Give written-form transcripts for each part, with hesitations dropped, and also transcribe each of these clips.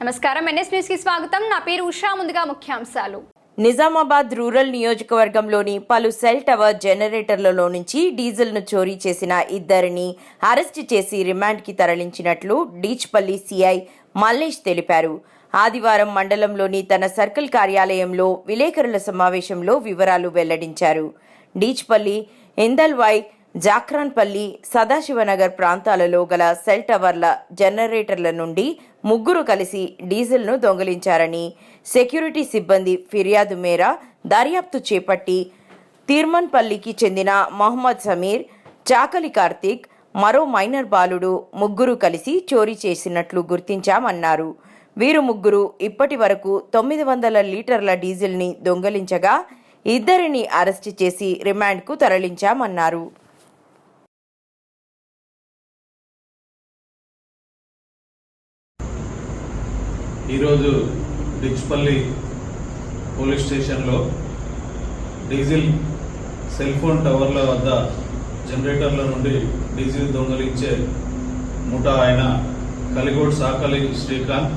నమస్కారం, NS news కి స్వాగతం. నా పేరు ఉషా. ముందుగా ముఖ్యాంశాలు. నిజామాబాద్ రూరల్ నియోజకవర్గంలోని పలు సెల్ టవర్ జనరేటర్లలో నుంచి డీజిల్ను చోరీ చేసిన ఇద్దరిని అరెస్టు చేసి రిమాండ్కి తరలించినట్లు డీచ్పల్లి సిఐ మల్లేష్ తెలిపారు. ఆదివారం మండలంలోని తన సర్కిల్ కార్యాలయంలో విలేకరుల సమావేశంలో వివరాలు వెల్లడించారు. డీచ్పల్లి, ఇందల్వాయ్, జాక్రాన్పల్లి, సదాశివనగర్ ప్రాంతాలలో గల సెల్ టవర్ల జనరేటర్ల నుండి ముగ్గురు కలిసి డీజిల్ను దొంగిలించారని, సెక్యూరిటీ సిబ్బంది ఫిర్యాదు మేర దర్యాప్తు చేపట్టి తీర్మన్పల్లికి చెందిన మహమ్మద్ సమీర్, చాకలి కార్తీక్, మరో మైనర్ బాలుడు ముగ్గురు కలిసి చోరీ చేసినట్లు గుర్తించామన్నారు. వీరు ముగ్గురు ఇప్పటి వరకు 900 లీటర్ల డీజిల్ని దొంగిలించగా ఇద్దరిని అరెస్టు చేసి రిమాండ్కు తరలించామన్నారు. ఈరోజు డిచ్పల్లి పోలీస్ స్టేషన్లో డీజిల్ సెల్ ఫోన్ టవర్ల వద్ద జనరేటర్ల నుండి డీజిల్ దొంగలించే ముఠా అయిన కలిగోడ్ సాకలి శ్రీకాంత్,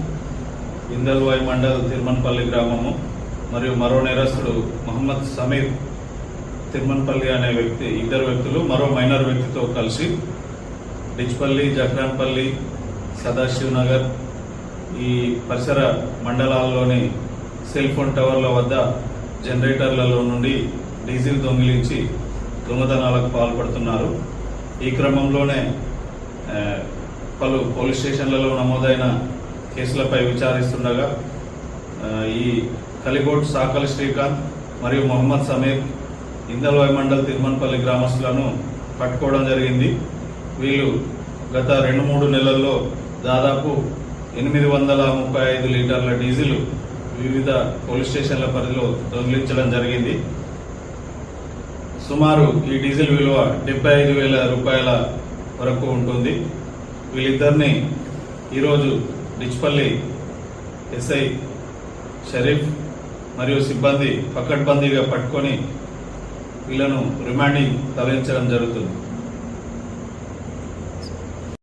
ఇందల్వాయ్ మండల్ తిరుమన్పల్లి గ్రామము మరియు మరో నేరస్తుడు మహమ్మద్ సమీర్ తిరుమన్పల్లి అనే వ్యక్తి, ఇద్దరు వ్యక్తులు మరో మైనర్ వ్యక్తితో కలిసి డిచ్పల్లి, జక్రాన్పల్లి, సదాశివ్ నగర్ ఈ పరిసర మండలాల్లోని సెల్ ఫోన్ టవర్ల వద్ద జనరేటర్లలో నుండి డీజిల్ దొంగిలించి దొంగతనాలకు పాల్పడుతున్నారు. ఈ క్రమంలోనే పలు పోలీస్ స్టేషన్లలో నమోదైన కేసులపై విచారిస్తుండగా ఈ కలిగోడ్ సాకలి శ్రీకాంత్ మరియు మహమ్మద్ సమీర్ ఇందల్వాయ్ మండల్ తిరుమన్పల్లి గ్రామస్తులను పట్టుకోవడం జరిగింది. వీళ్ళు గత 2-3 నెలల్లో దాదాపు 835 లీటర్ల డీజిల్ వివిధ పోలీస్ స్టేషన్ల పరిధిలో దొంగిలించడం జరిగింది. సుమారు ఈ డీజిల్ విలువ 75,000 రూపాయల వరకు ఉంటుంది. వీళ్ళిద్దరిని ఈరోజు డిచ్పల్లి ఎస్ఐ షరీఫ్ మరియు సిబ్బంది పకడ్బందీగా పట్టుకొని వీళ్ళను రిమాండింగ్ తరలించడం జరుగుతుంది.